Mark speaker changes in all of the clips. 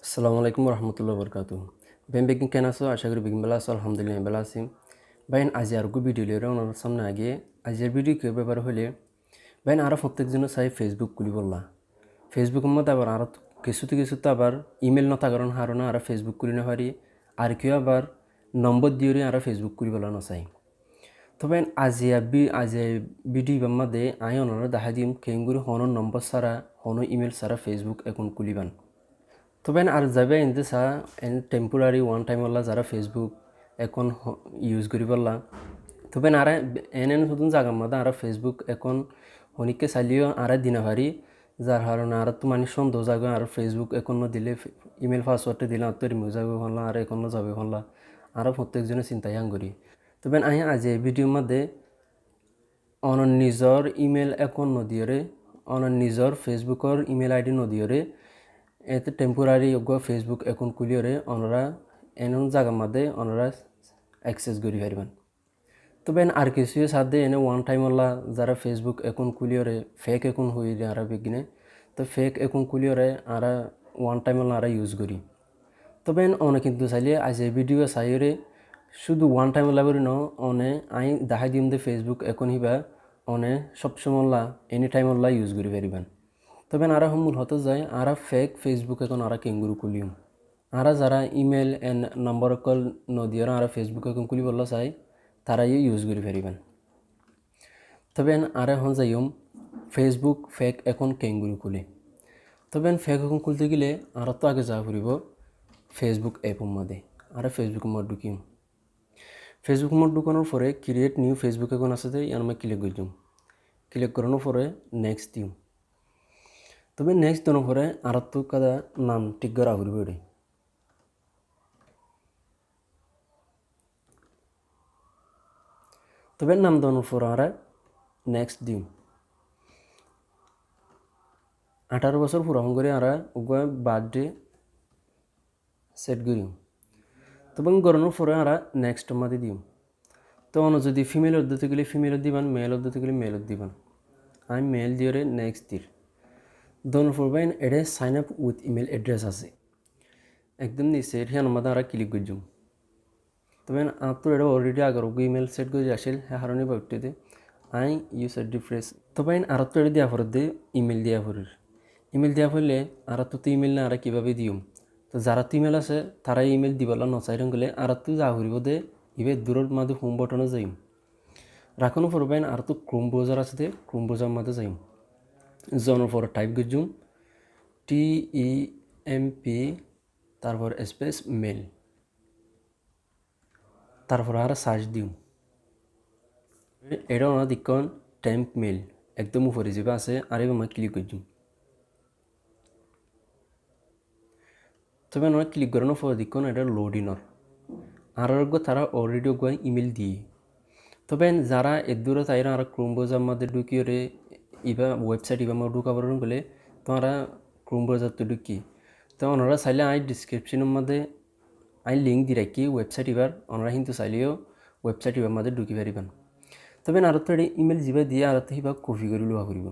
Speaker 1: আসসালামু আলাইকুম রহমতুল্লাহ বরকাতু Ben begin কেন আছো আশা করি বেগিন বেলা আছো আলহামদুলিল্লাহ বেলা আছি বাইন আজি আর ভিডিও লিয়ে ওনার সামনে আগে আজের ভিডিও কে ব্যাপার হলে বাইন আরও প্রত্যেকজন চাই ফেসবুক খুলি বললা ফেসবুকের মধ্যে আবার আরও কিছুতে আবার ইমেল না থাকার হারণে আর ফেসবুক খুলি না পারি আর কেউ আবার নম্বর দিয়ে আর ফেসবুক খুলি বলা না চাই তবে আজিয়া ভিডিও মধ্যে আই ওনারা দেখা দিম কেঙ্গুরি হন নম্বর ছাড়া হন ইমেল ছাড়া ফেসবুক অ্যাকাউন্ট খুলিবান তবে আর যাবে এনতে চা N temporary one time OLA যারা ফেসবুক এখন ইউজ করি পারলা তবে আর এন নতুন জায়গার মধ্যে আর ফেসবুক এখন অনেককে চালিয়েও আর দিনা পারি যার কারণে আর তো মানে সন্দেহ যাবে আর ফেসবুক এখন দিলে ইমেল পাসওয়ার্ডটা দিলে আর তো রিমুভ যাবে হল্লা আর এখন যাবে হল্লা আর প্রত্যেকজনে চিন্তাই করি তবে আমি আজ এই ভিডিওর মধ্যে অনন নিজর ইমেল অ্যাকাউন্ট নদিয়রে অনন নিজর ফেসবুকর ইমেল আইডি নদিয়রে এতে টেম্পোরারি ফেসবুক অ্যাকাউন্ট খুলিয়রে ওনারা এমন জায়গার মধ্যে ওনারা অ্যাক্সেস করি পারবেন তবে আর কিছুর সাথে এনে ওয়ান টাইম ওলা যারা ফেসবুক অ্যাকাউন্ট খুলিয়রে ফেক অ্যাকাউন্ট হয়ে যায় আর বিগিনে তো ফেক অ্যাকাউন্ট খুলিয়রে আর ওয়ান টাইম ওলা আর ইউজ করি তবে অনেক কিন্তু চাইলে আজ এই ভিডিও চাইরে শুধু ওয়ান টাইম ওলা করি ন অনে আই দেখাই দিম দে ফেসবুক অ্যাকাউন্ট হিবা অনে সবসময় OLA any time OLA use করি পারিবেন তবে আর মূল হতে যায় আর ফেক ফেসবুক এখন আর কেঙ্গুরু খুলিম আর যারা ইমেল এন্ড নম্বর কল নদিয়ার আর ফেসবুক এখন খুলি বললা চাই তারাই ইউজ করে পারিবেন তবে আর এখন যাইম ফেসবুক ফেক এখন কেঙ্গুরু খুলি তবে ফেক এখন খুলতে গেলে আর তো আগে যা ফুরিব ফেসবুক অ্যাপের মধ্যে আর ফেসবুক মধ্যে ঢুকিম ফেসবুক মধ্যে ঢুকানোর পরে ক্রিয়েট নিউ ফেসবুক এখন আছে ইয়ার আমি ক্লিক করে দিম ক্লিক করানোর পরে নেক্সট দিম তবে নেক্সট দিনের পরে আর তো কাদা নাম ঠিক করা ঘুরবে ওরে তবে নাম দেওয়ার পর আর নেক্সট দিম 18 বছর পুরা করে আর বার্থডে সেট করিম তবে গড়ানোর পরে আর নেক্সট মাদি দিম তখন যদি ফিমেল অধ্যতে গেলে ফিমেলত দিবান মেল অধ্যতে গেলে মেলত দিবান আমি মেল দিয়ে নেক্সট দির দেওয়ার পর বাইন এটা sign up with email address আছে একদম নিচে হিয়ান মধ্যে আর ক্লিক করে যাম তবে আর তো এটা অলরেডি আগর ইমেল সেট করে আসিল হ্যাঁ হারণে বাউটিতে আই ইউজ রিফ্রেশ তবে আর তো এটা দেওয়া পর দে ইমেল দেওয়া পরের ইমেল দেওয়া পড়লে আর তো ইমেল না আর কীভাবে দিম তো যারা তো ইমেল আছে তারাই ইমেল দিবলা নচাইরং গেলে আর তো যা করিব দে ইবে দূরের মাঝে হোম বটনে যাইম রাখানো পড়বেন আর তো ক্রোম ব্রাউজার আছে দে ক্রোম ব্রাউজার মাঝে যাইম জনের পর টাইপ করছুম TEMP তারপর স্পেস মেল তারপর আর সার্চ দিম এটা ওনার দিকন টেম্প মেল একদম উপরে যাবে আছে আর এবার আমি ক্লিক করছুম তবে ওনার ক্লিক করানোর পর দিকন এটা লোডিনর আর তারা অলরেডি ইমেল দিয়ে তবে যারা এদূরে তাইরা আর ক্রোম ব্রাউজার মধ্যে ঢুকিয়ে ইবা ওয়েবসাইট ইবা মধ্যে ঢুকাবার গেলে তোমরা ক্রোম ব্রাউজার তো ঢুকি তো ওনারা চাইলে আই ডিসক্রিপশনের মধ্যে আই লিঙ্ক দিয়ে রাখি ওয়েবসাইট এবার ওনারা কিন্তু চাইলেও ওয়েবসাইট এবার মধ্যে ঢুকি পারিবেন তবে আর তো ইমেল যাবে দিয়ে আর তো সিবা কপি করে লোৱা কৰিব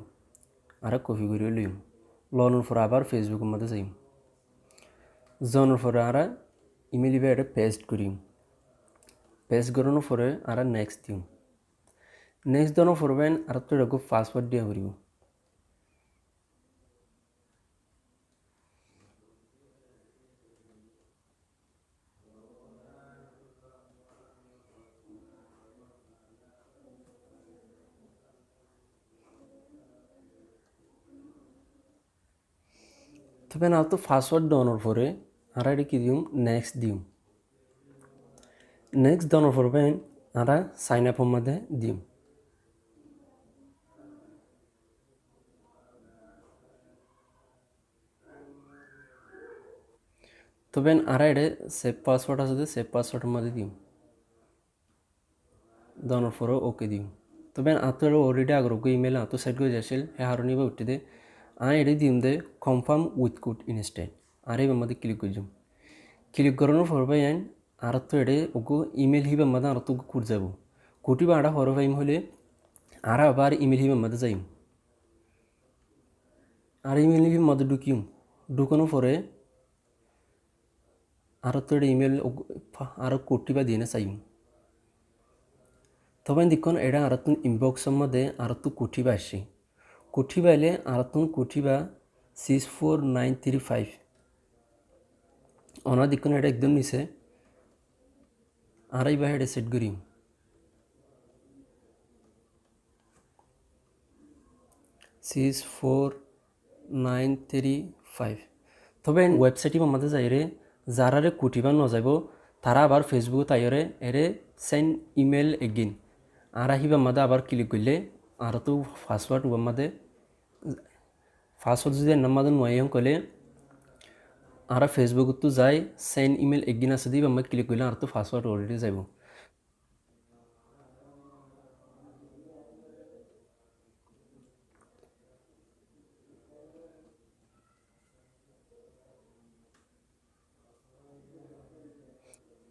Speaker 1: আর কপি করে লইম লওয়ার পর আবার ফেসবুকের মধ্যে যাইম যাওয়ার পরে আর ইমেল ইবা এটা পেস্ট করিম পেস্ট করানোর পরে আর নেক্সট দিম নেক্সট দেওয়ার পড়বেন আর তো এরকম পাসওয়ার্ড দিয়া করিব তবে আর তো পাসওয়ার্ড দেওয়ানোর পরে আর এটা কি দিম নেক্সট দিম নেক্সট দেওয়ানোর পড়বেন আর সাইন আপের মধ্যে দিম তবে আর এটা সেভ পাসওয়ার্ড আছে সেভ পাসওয়ার্ডের মধ্যে দিম দেওয়ানোর পরে ওকে দিম তবে আর তো অলরেডি আগরকে ইমেল আর তো সেট করে যাচ্ছিল হ্যাঁ হারণি বা উঠতে দে এটি দিম দে কনফার্ম উইথ কোড ইনস্টেড আর এবার মধ্যে ক্লিক করে যাম ক্লিক করানোর পর ভাই আর তো এটা ওকে ইমেল হিবার মধ্যে আর তো কোড যাব কোটি বা আড়া হর পাইম হলে আর আবার ইমেল হিবার মধ্যে যাইম আর ইমেল হিবার মধ্যে ঢুকিম ঢুকানোর পরে আরও তো ইমেল আরও কোটিবা দিয়ে না চাইম তবে দেখুন এটা আর তুন ইনবক্সের মধ্যে আর তো কোটিবা আসি কোটিবা এলে আর তুন কোটিবা 64935 অনা দেখুন এটা একদম নিচে আড়াই বা হেডে সেট করি 64935 তবে ওয়েবসাইটে আমাদের যাইরে যারারে কুটিবা নযাইব তারা আবার ফেসবুক তাইরে এরে সেন্ড ইমেল এগিন আর আহিবা আমাদের আবার ক্লিক করলে আর তো পাসওয়ার্ড আমাদের পাসওয়ার্ড যদি আমাদের নয় করলে আর ফেসবুক তো যাই সেন্ড ইমেল এগিন আছে দিব আমরা ক্লিক করলে আর তো পাসওয়ার্ড অলরেডি যাইব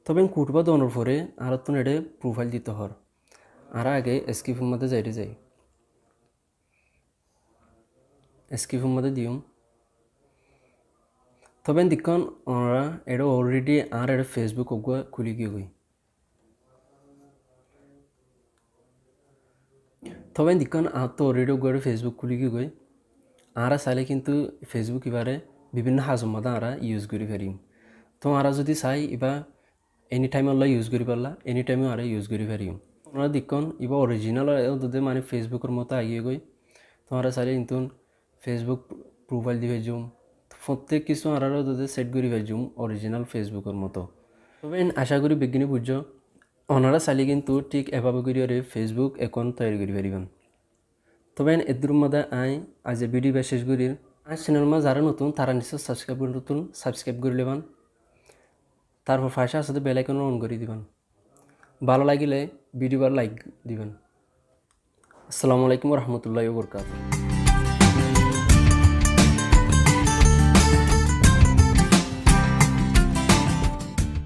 Speaker 1: তবে কুটবা দোনোর পরে আর তো এটা প্রোফাইল দিতে হর আর আগে এসকিপের মধ্যে যাইতে যাই এসকিপের মধ্যে দিও তবে দেখুন ওরা এটা অলরেডি আর এটা ফেসবুক খুলি গিয়ে গই তবে দেখুন আর তো অলরেডি ওগুলো ফেসবুক খুলি গিয়ে গই আর চাইলে কিন্তু ফেসবুক এবারে বিভিন্ন হাজর মধ্যে আর ইউজ করি পারিম তো আর যদি চাই এবার এনি টাইম আল্লাহ ইউজ করি পারলা এনি টাইমে আর ইউজ করি পারিম ওরা দেখুন এবার অরিজিনাল ওদের মানে ফেসবুকের মতো আগিয়ে গই তোমরা চাইলে কিন্তু ফেসবুক প্রোফাইল দিয়ে জুম প্রত্যেক কিছু আর ওদের সেট করি জুম অরিজিনাল ফেসবুকের মতো তবে আশা করি বিজ্ঞানী বুঝছ ওনারা চাইলে কিন্তু ঠিক এভাবে করে ফেসবুক অ্যাকাউন্ট তৈরি করি পারিবেন তবে এদের মধ্যে আজ ভিডিও বা শেষ করি আজ চ্যানেল মা যারা নতুন তারা নিশ্চয় সাবস্ক্রাইব করে নেবেন তারপর পাশে আসলে বেল আইকন অন করে দিবেন ভালো লাগিলে ভিডিও লাইক দিবেন আসসালামু আলাইকুম রহমতুল্লাহি ওয়া বারাকাতুহু